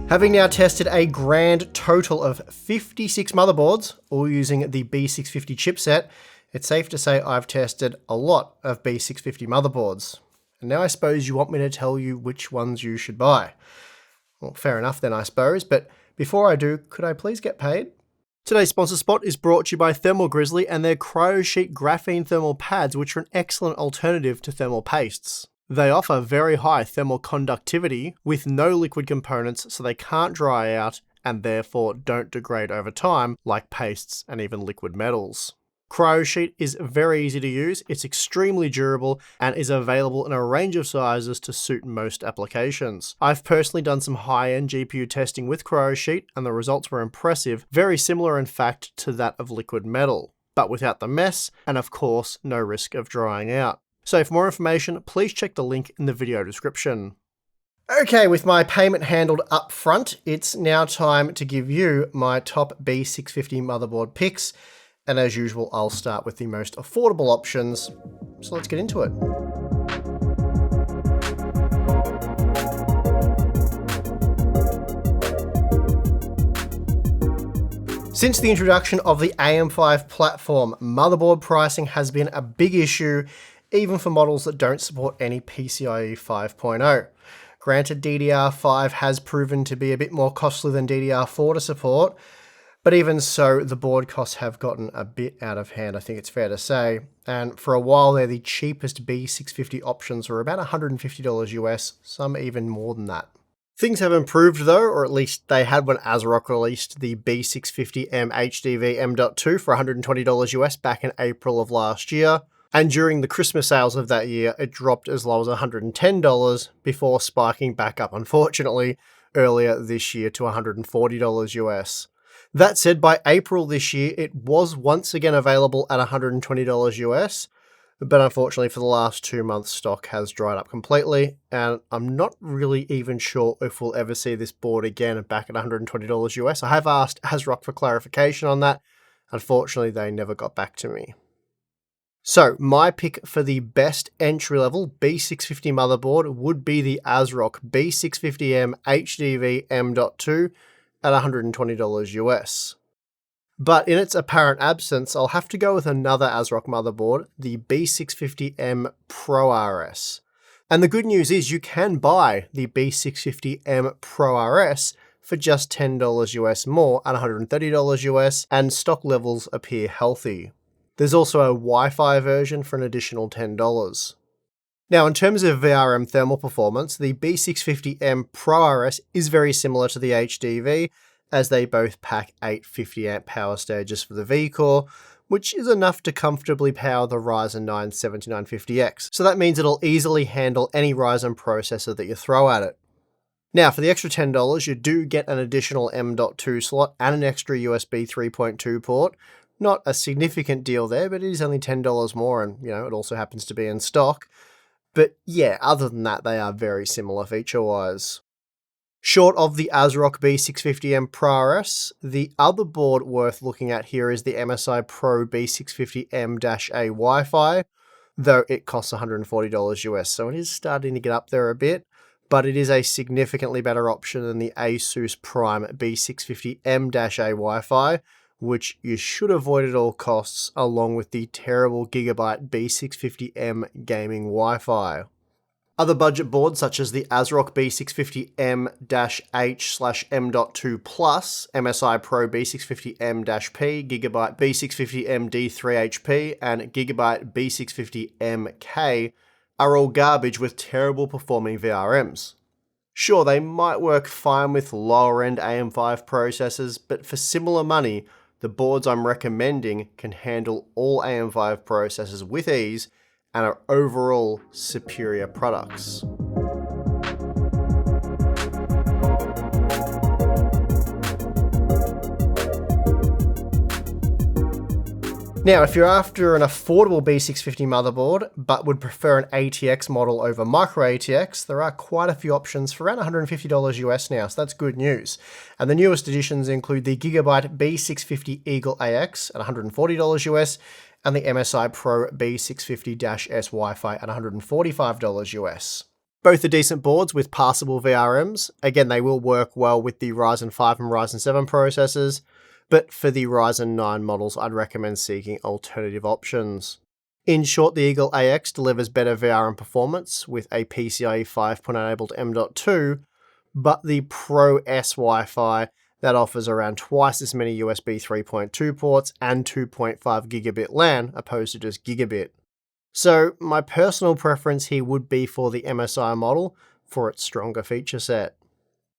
Having now tested a grand total of 56 motherboards, all using the B650 chipset, it's safe to say I've tested a lot of B650 motherboards. And now I suppose you want me to tell you which ones you should buy. Well, fair enough then I suppose, but before I do, could I please get paid? Today's sponsor spot is brought to you by Thermal Grizzly and their CryoSheet graphene thermal pads, which are an excellent alternative to thermal pastes. They offer very high thermal conductivity with no liquid components, so they can't dry out and therefore don't degrade over time like pastes and even liquid metals. CryoSheet is very easy to use, it's extremely durable and is available in a range of sizes to suit most applications. I've personally done some high-end GPU testing with CryoSheet and the results were impressive, very similar in fact to that of liquid metal, but without the mess and of course no risk of drying out. So for more information, please check the link in the video description. Okay, with my payment handled up front, it's now time to give you my top B650 motherboard picks. And as usual, I'll start with the most affordable options. So let's get into it. Since the introduction of the AM5 platform, motherboard pricing has been a big issue, even for models that don't support any PCIe 5.0. Granted, DDR5 has proven to be a bit more costly than DDR4 to support, but even so, the board costs have gotten a bit out of hand, I think it's fair to say. And for a while there, the cheapest B650 options were about $150 US, some even more than that. Things have improved though, or at least they had when ASRock released the B650M HDV M.2 for $120 US back in April of last year. And during the Christmas sales of that year, it dropped as low as $110 before spiking back up, unfortunately, earlier this year to $140 US. That said, by April this year, it was once again available at $120 US, but unfortunately for the last 2 months, stock has dried up completely, and I'm not really even sure if we'll ever see this board again back at $120 US. I have asked ASRock for clarification on that. Unfortunately, they never got back to me. So, my pick for the best entry-level B650 motherboard would be the ASRock B650M HDV M.2 at $120 US. But in its apparent absence, I'll have to go with another ASRock motherboard, the B650M Pro RS. And the good news is you can buy the B650M Pro RS for just $10 US more at $130 US, and stock levels appear healthy. There's also a Wi-Fi version for an additional $10. Now, in terms of VRM thermal performance, the B650M Pro RS is very similar to the HDV, as they both pack 8 50-amp power stages for the V-core, which is enough to comfortably power the Ryzen 9 7950X. So that means it'll easily handle any Ryzen processor that you throw at it. Now, for the extra $10, you do get an additional M.2 slot and an extra USB 3.2 port. Not a significant deal there, but it is only $10 more and, it also happens to be in stock. But yeah, other than that, they are very similar feature-wise. Short of the ASRock B650M Pro RS, the other board worth looking at here is the MSI Pro B650M-A Wi-Fi, though it costs $140 US, so it is starting to get up there a bit, but it is a significantly better option than the Asus Prime B650M-A Wi-Fi, which you should avoid at all costs, along with the terrible Gigabyte B650M gaming Wi-Fi. Other budget boards such as the ASRock B650M-H/M.2 Plus, MSI Pro B650M-P, Gigabyte B650M D3HP, and Gigabyte B650M-K are all garbage with terrible performing VRMs. Sure, they might work fine with lower-end AM5 processors, but for similar money, the boards I'm recommending can handle all AM5 processors with ease and are overall superior products. Now, if you're after an affordable B650 motherboard, but would prefer an ATX model over micro ATX, there are quite a few options for around $150 US now, so that's good news. And the newest additions include the Gigabyte B650 Eagle AX at $140 US, and the MSI Pro B650-S Wi-Fi at $145 US. Both are decent boards with passable VRMs. Again, they will work well with the Ryzen 5 and Ryzen 7 processors, but for the Ryzen 9 models, I'd recommend seeking alternative options. In short, the Eagle AX delivers better VRM performance with a PCIe 5.0 enabled M.2, but the Pro S Wi-Fi that offers around twice as many USB 3.2 ports and 2.5 gigabit LAN opposed to just gigabit. So my personal preference here would be for the MSI model for its stronger feature set.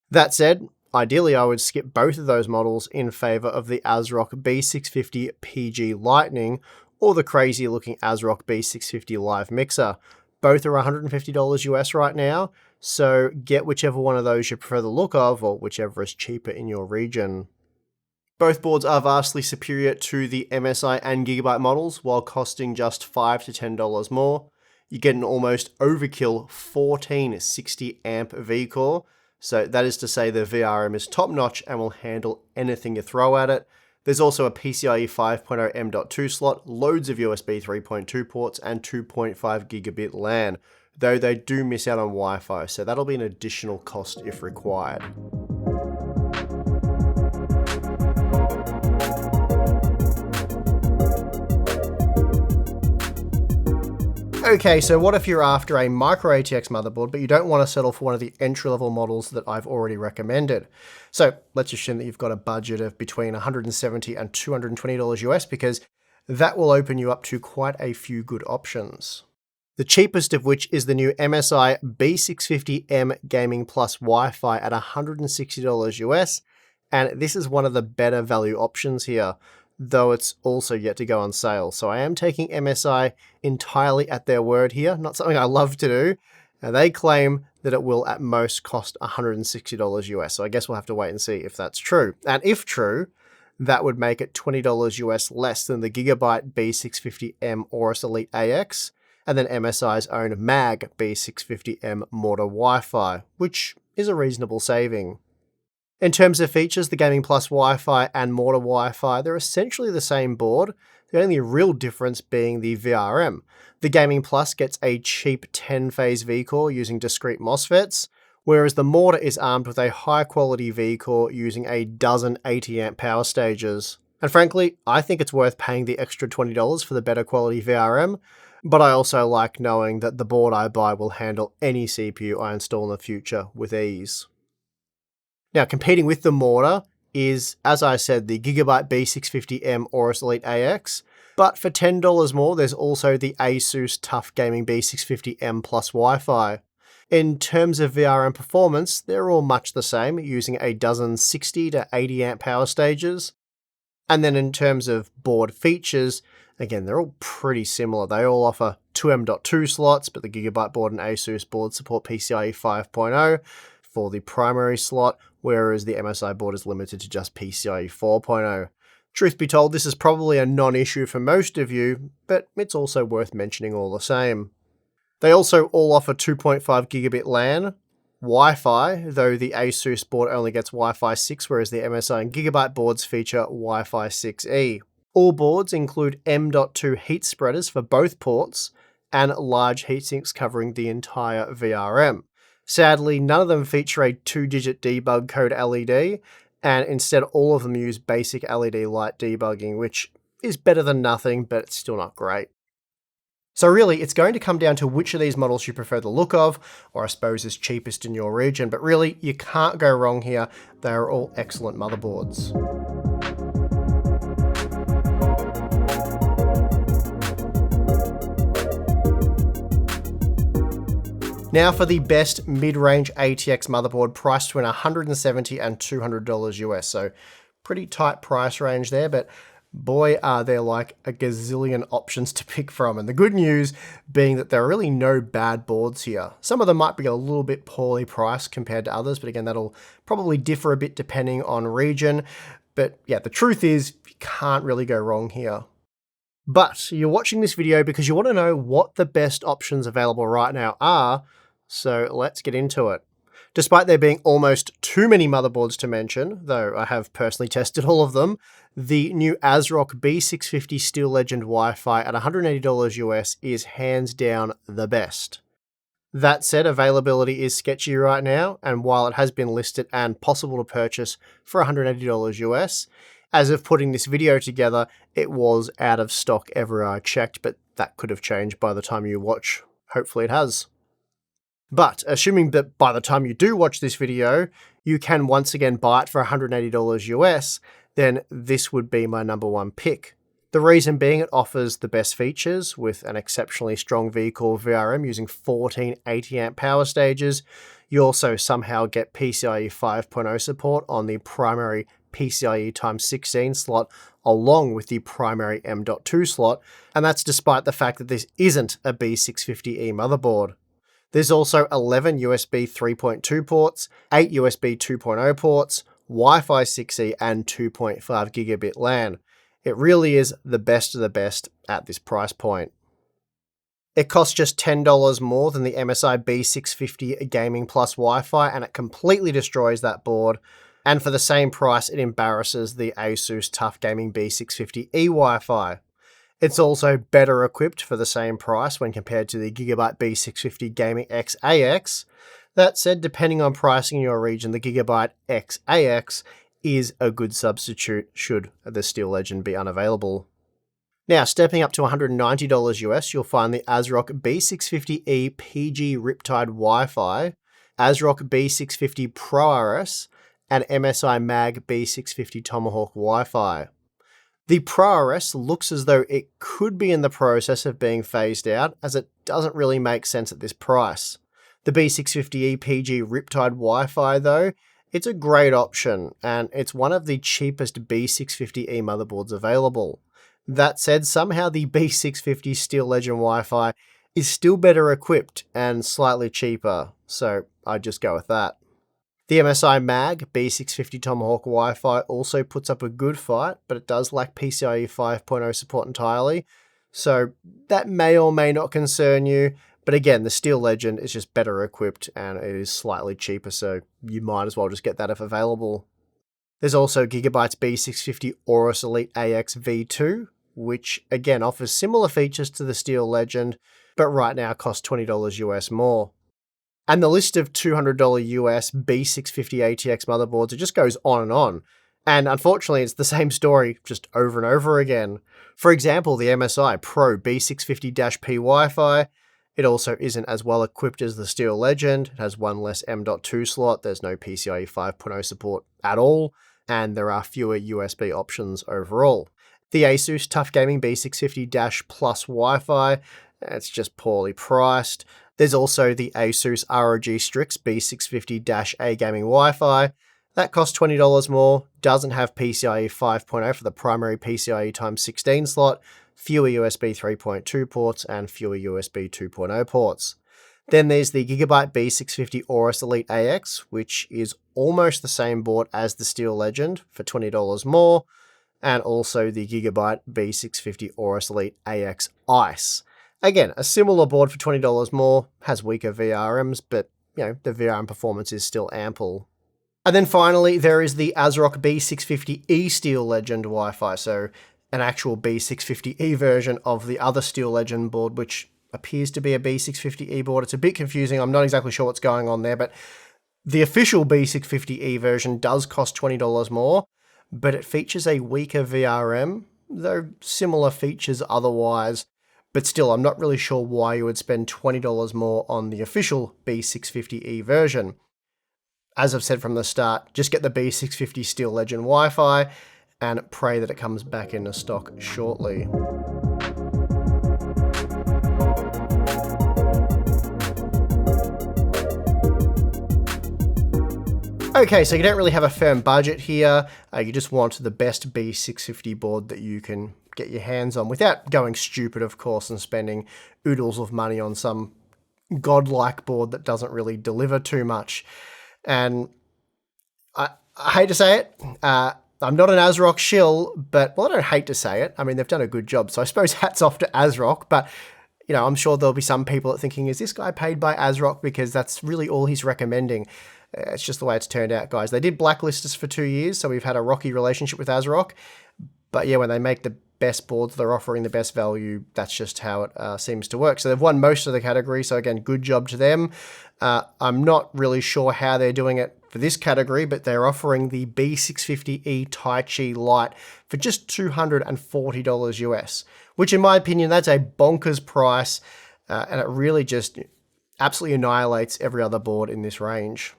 That said, ideally I would skip both of those models in favor of the ASRock B650 PG Lightning or the crazy looking ASRock B650 Live Mixer. Both are $150 US right now, so get whichever one of those you prefer the look of, or whichever is cheaper in your region. Both boards are vastly superior to the MSI and Gigabyte models, while costing just $5 to $10 more. You get an almost overkill 1460 amp V-Core, so that is to say the VRM is top notch and will handle anything you throw at it. There's also a PCIe 5.0 M.2 slot, loads of USB 3.2 ports, and 2.5 gigabit LAN, though they do miss out on Wi-Fi, so that'll be an additional cost if required. Okay, so what if you're after a micro ATX motherboard, but you don't want to settle for one of the entry-level models that I've already recommended? So let's assume that you've got a budget of between $170 and $220 US, because that will open you up to quite a few good options. The cheapest of which is the new MSI B650M Gaming Plus Wi-Fi at $160 US, and this is one of the better value options here, though it's also yet to go on sale. So I am taking MSI entirely at their word here, not something I love to do. Now they claim that it will at most cost $160 US, so I guess we'll have to wait and see if that's true. And if true, that would make it $20 US less than the Gigabyte B650M Aorus Elite AX, and then MSI's own MAG B650M Mortar Wi-Fi, which is a reasonable saving. In terms of features, the Gaming Plus Wi-Fi and Mortar Wi-Fi, they're essentially the same board, the only real difference being the VRM. The Gaming Plus gets a cheap 10-phase V-Core using discrete MOSFETs, whereas the Mortar is armed with a high-quality V-Core using a dozen 80-amp power stages. And frankly, I think it's worth paying the extra $20 for the better quality VRM, but I also like knowing that the board I buy will handle any CPU I install in the future with ease. Now, competing with the Mortar is, as I said, the Gigabyte B650M Aorus Elite AX, but for $10 more, there's also the Asus TUF Gaming B650M Plus Wi-Fi. In terms of VRM performance, they're all much the same, using a dozen 60 to 80 amp power stages. And then in terms of board features, again, they're all pretty similar. They all offer two M.2 slots, but the Gigabyte board and Asus board support PCIe 5.0 for the primary slot, whereas the MSI board is limited to just PCIe 4.0. Truth be told, this is probably a non-issue for most of you, but it's also worth mentioning all the same. They also all offer 2.5 gigabit LAN, Wi-Fi, though the Asus board only gets Wi-Fi 6, whereas the MSI and Gigabyte boards feature Wi-Fi 6E. All boards include M.2 heat spreaders for both ports, and large heatsinks covering the entire VRM. Sadly, none of them feature a 2-digit debug code LED, and instead all of them use basic LED light debugging, which is better than nothing, but it's still not great. So really, it's going to come down to which of these models you prefer the look of, or I suppose is cheapest in your region, but really, you can't go wrong here. They are all excellent motherboards. Now for the best mid-range ATX motherboard, priced between $170 and $200 US, so pretty tight price range there, but boy are there like a gazillion options to pick from. And the good news being that there are really no bad boards here. Some of them might be a little bit poorly priced compared to others, but again, that'll probably differ a bit depending on region. But yeah, the truth is you can't really go wrong here. But you're watching this video because you want to know what the best options available right now are, so let's get into it. Despite there being almost too many motherboards to mention, though I have personally tested all of them, the new ASRock B650 Steel Legend Wi-Fi at $180 US is hands down the best. That said, availability is sketchy right now, and while it has been listed and possible to purchase for $180 US, as of putting this video together, it was out of stock everywhere I checked, but that could have changed by the time you watch. Hopefully it has. But assuming that by the time you do watch this video, you can once again buy it for $180 US, then this would be my number one pick. The reason being it offers the best features with an exceptionally strong V-Core VRM using 14 80-amp power stages. You also somehow get PCIe 5.0 support on the primary PCIe x16 slot along with the primary M.2 slot, and that's despite the fact that this isn't a B650E motherboard. There's also 11 USB 3.2 ports, 8 USB 2.0 ports, Wi-Fi 6E and 2.5 gigabit LAN. It really is the best of the best at this price point. It costs just $10 more than the MSI B650 Gaming Plus Wi-Fi, and it completely destroys that board. And for the same price, it embarrasses the Asus TUF Gaming B650E Wi-Fi. It's also better equipped for the same price when compared to the Gigabyte B650 Gaming X AX. That said, depending on pricing in your region, the Gigabyte X AX is a good substitute should the Steel Legend be unavailable. Now, stepping up to $190 US, you'll find the ASRock B650E PG Riptide Wi-Fi, ASRock B650 ProRS, and MSI Mag B650 Tomahawk Wi-Fi. The ProRS looks as though it could be in the process of being phased out, as it doesn't really make sense at this price. The B650E PG Riptide Wi-Fi, though, it's a great option, and it's one of the cheapest B650E motherboards available. That said, somehow the B650 Steel Legend Wi-Fi is still better equipped and slightly cheaper, so I'd just go with that. The MSI Mag B650 Tomahawk Wi-Fi also puts up a good fight, but it does lack PCIe 5.0 support entirely, so that may or may not concern you. But again, the Steel Legend is just better equipped and it is slightly cheaper, so you might as well just get that if available. There's also Gigabyte's B650 Aorus Elite AX V2, which again offers similar features to the Steel Legend, but right now costs $20 US more. And the list of $200 US B650 ATX motherboards, it just goes on and on. And unfortunately, it's the same story just over and over again. For example, the MSI Pro B650-P Wi-Fi, it also isn't as well equipped as the Steel Legend. It has one less M.2 slot, there's no PCIe 5.0 support at all, and there are fewer USB options overall. The Asus TUF Gaming B650-Plus Wi-Fi, it's just poorly priced. There's also the Asus ROG Strix B650-A Gaming Wi-Fi. That costs $20 more, doesn't have PCIe 5.0 for the primary PCIe x16 slot, fewer USB 3.2 ports, and fewer USB 2.0 ports. Then there's the Gigabyte B650 Aorus Elite AX, which is almost the same board as the Steel Legend for $20 more, and also the Gigabyte B650 Aorus Elite AX Ice. Again, a similar board for $20 more, has weaker VRMs, but the VRM performance is still ample. And then finally, there is the ASRock B650E Steel Legend Wi-Fi, so an actual B650E version of the other Steel Legend board, which appears to be a B650E board. It's a bit confusing. I'm not exactly sure what's going on there, but the official B650E version does cost $20 more, but it features a weaker VRM, though similar features otherwise. But still, I'm not really sure why you would spend $20 more on the official B650E version. As I've said from the start, just get the B650 Steel Legend Wi-Fi and pray that it comes back into stock shortly. Okay, so you don't really have a firm budget here. You just want the best B650 board that you can get your hands on without going stupid, of course, and spending oodles of money on some godlike board that doesn't really deliver too much. And I hate to say it, I'm not an ASRock shill, but, well, I don't hate to say it. I mean, they've done a good job, so I suppose hats off to ASRock, but, I'm sure there'll be some people thinking, is this guy paid by ASRock? Because that's really all he's recommending. It's just the way it's turned out, guys. They did blacklist us for 2 years, so we've had a rocky relationship with ASRock, But yeah, when they make the best boards, they're offering the best value. That's just how it seems to work. So they've won most of the category. So again, good job to them. I'm not really sure how they're doing it for this category, but they're offering the B650E Tai Chi Lite for just $240 US, which in my opinion, that's a bonkers price. And it really just absolutely annihilates every other board in this range.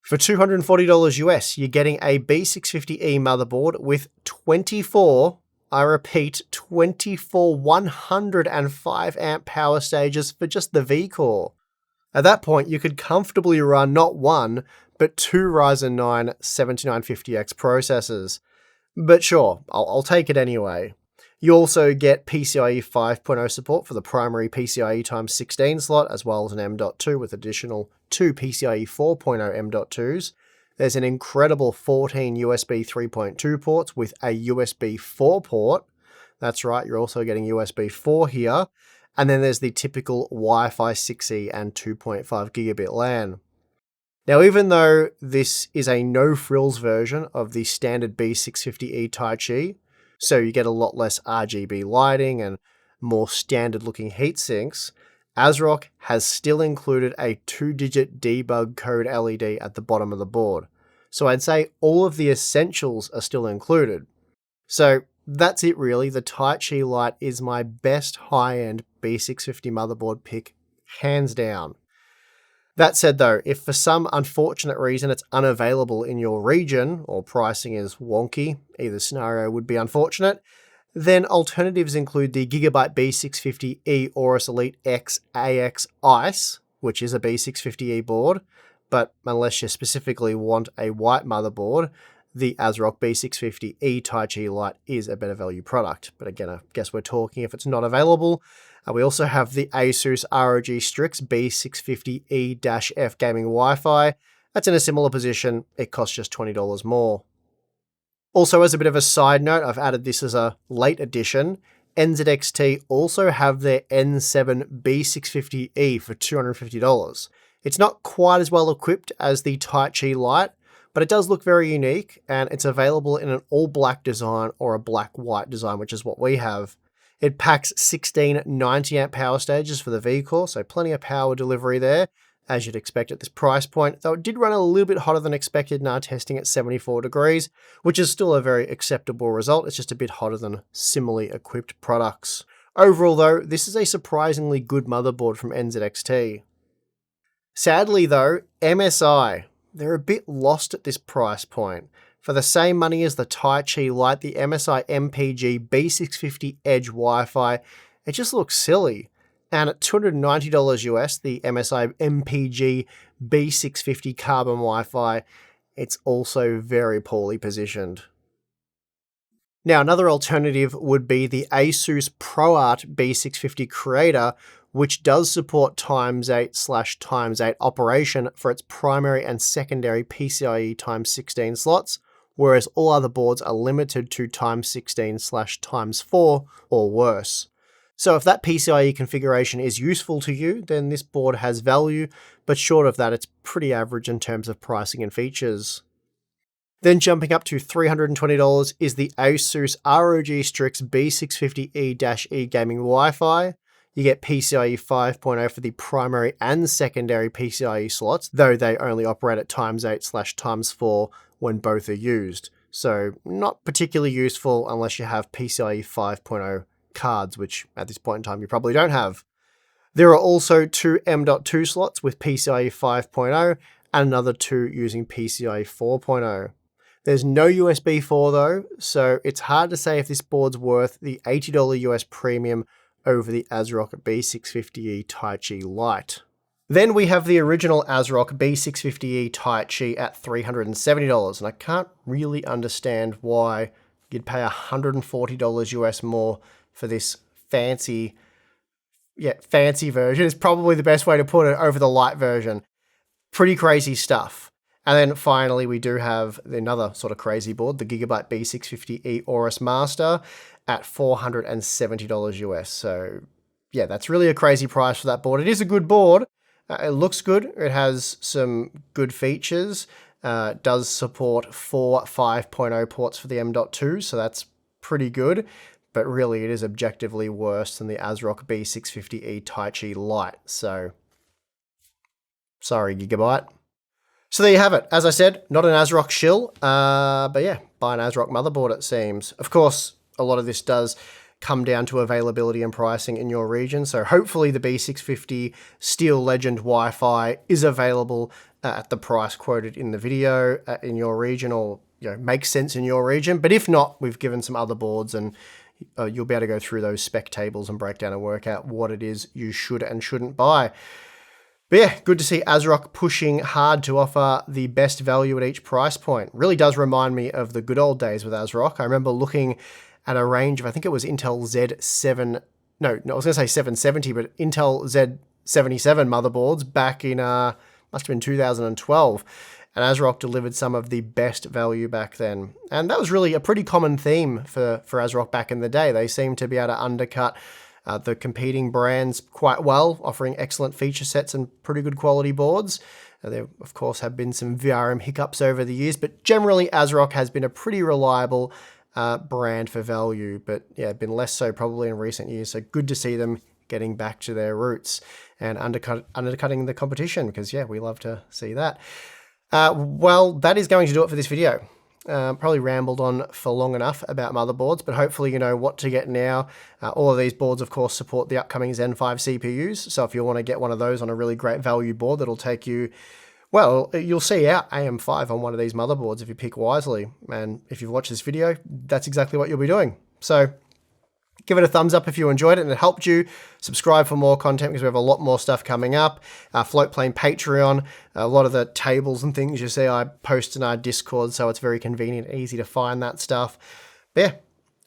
For $240 US, you're getting a B650E motherboard with 24, I repeat, 24 105 amp power stages for just the V-Core. At that point, you could comfortably run not one, but two Ryzen 9 7950X processors. But sure, I'll take it anyway. You also get PCIe 5.0 support for the primary PCIe x16 slot, as well as an M.2 with additional two PCIe 4.0 M.2s. There's an incredible 14 USB 3.2 ports with a USB 4 port. That's right, you're also getting USB 4 here. And then there's the typical Wi-Fi 6E and 2.5 gigabit LAN. Now, even though this is a no-frills version of the standard B650E Tai Chi, so you get a lot less RGB lighting and more standard-looking heatsinks, ASRock has still included a 2-digit debug code LED at the bottom of the board. So I'd say all of the essentials are still included. So that's it really. The Tai Chi Lite is my best high-end B650 motherboard pick, hands down. That said though, if for some unfortunate reason it's unavailable in your region or pricing is wonky, either scenario would be unfortunate, then alternatives include the Gigabyte B650E Aorus Elite X AX Ice, which is a B650E board, but unless you specifically want a white motherboard, the ASRock B650E Tai Chi Lite is a better value product. But again, I guess we're talking if it's not available. We also have the Asus ROG Strix B650E-F Gaming Wi-Fi. That's in a similar position. It costs just $20 more. Also, as a bit of a side note, I've added this as a late edition. NZXT also have their N7 B650E for $250. It's not quite as well equipped as the Tai Chi Lite, but it does look very unique, and it's available in an all-black design or a black-white design, which is what we have. It packs 16 90-amp power stages for the V-Core, so plenty of power delivery there, as you'd expect at this price point, though it did run a little bit hotter than expected in our testing at 74 degrees, which is still a very acceptable result. It's just a bit hotter than similarly equipped products. Overall though, this is a surprisingly good motherboard from NZXT. Sadly though, MSI, they're a bit lost at this price point. For the same money as the Tai Chi Lite, the MSI MPG B650 Edge Wi-Fi, it just looks silly. And at $290 US, the MSI MPG B650 Carbon Wi-Fi, it's also very poorly positioned. Now, another alternative would be the Asus ProArt B650 Creator, which does support x8/x8 operation for its primary and secondary PCIe x16 slots, whereas all other boards are limited to x16/x4 or worse. So if that PCIe configuration is useful to you, then this board has value, but short of that, it's pretty average in terms of pricing and features. Then jumping up to $320 is the Asus ROG Strix B650E-E Gaming Wi-Fi. You get PCIe 5.0 for the primary and secondary PCIe slots, though they only operate at x8/x4 when both are used. So not particularly useful unless you have PCIe 5.0 cards, which at this point in time you probably don't have. There are also two M.2 slots with PCIe 5.0 and another two using PCIe 4.0. There's no USB 4 though, so it's hard to say if this board's worth the $80 US premium over the ASRock B650E Tai Chi Lite. Then we have the original ASRock B650E Tai Chi at $370, and I can't really understand why you'd pay $140 US more for this fancy version. Is probably the best way to put it, over the light version. Pretty crazy stuff. And then finally, we do have another sort of crazy board, the Gigabyte B650E Aorus Master at $470 US. So yeah, that's really a crazy price for that board. It is a good board. It looks good. It has some good features. Does support 4 5.0 ports for the M.2, so that's pretty good, but really it is objectively worse than the ASRock B650E Taichi Lite. So, sorry, Gigabyte. So there you have it. As I said, not an ASRock shill, but yeah, buy an ASRock motherboard, it seems. Of course, a lot of this does come down to availability and pricing in your region. So hopefully the B650 Steel Legend Wi-Fi is available at the price quoted in the video in your region, or makes sense in your region. But if not, we've given some other boards, and you'll be able to go through those spec tables and break down and work out what it is you should and shouldn't buy. But yeah, good to see ASRock pushing hard to offer the best value at each price point. Really does remind me of the good old days with ASRock. I remember looking at a range of, I think it was Intel Z7, no, I was going to say 770, but Intel Z77 motherboards back in, must have been 2012. And ASRock delivered some of the best value back then. And that was really a pretty common theme for ASRock back in the day. They seemed to be able to undercut the competing brands quite well, offering excellent feature sets and pretty good quality boards. There, of course, have been some VRM hiccups over the years, but generally ASRock has been a pretty reliable brand for value, but yeah, been less so probably in recent years. So good to see them getting back to their roots and undercutting the competition, because yeah, we love to see that. Well, that is going to do it for this video. Probably rambled on for long enough about motherboards, but hopefully you know what to get now. All of these boards, of course, support the upcoming Zen 5 CPUs, so if you want to get one of those on a really great value board that'll take you, well, you'll see out AM5 on one of these motherboards if you pick wisely, and if you've watched this video, that's exactly what you'll be doing. So give it a thumbs up if you enjoyed it and it helped you. Subscribe for more content, because we have a lot more stuff coming up. Floatplane Patreon, a lot of the tables and things you see I post in our Discord, so it's very convenient, easy to find that stuff. But yeah,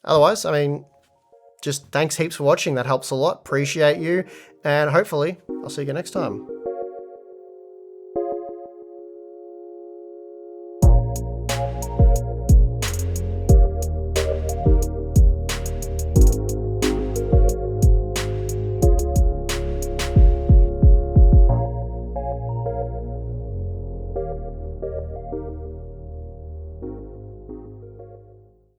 otherwise, I mean, just thanks heaps for watching. That helps a lot. Appreciate you. And hopefully I'll see you next time.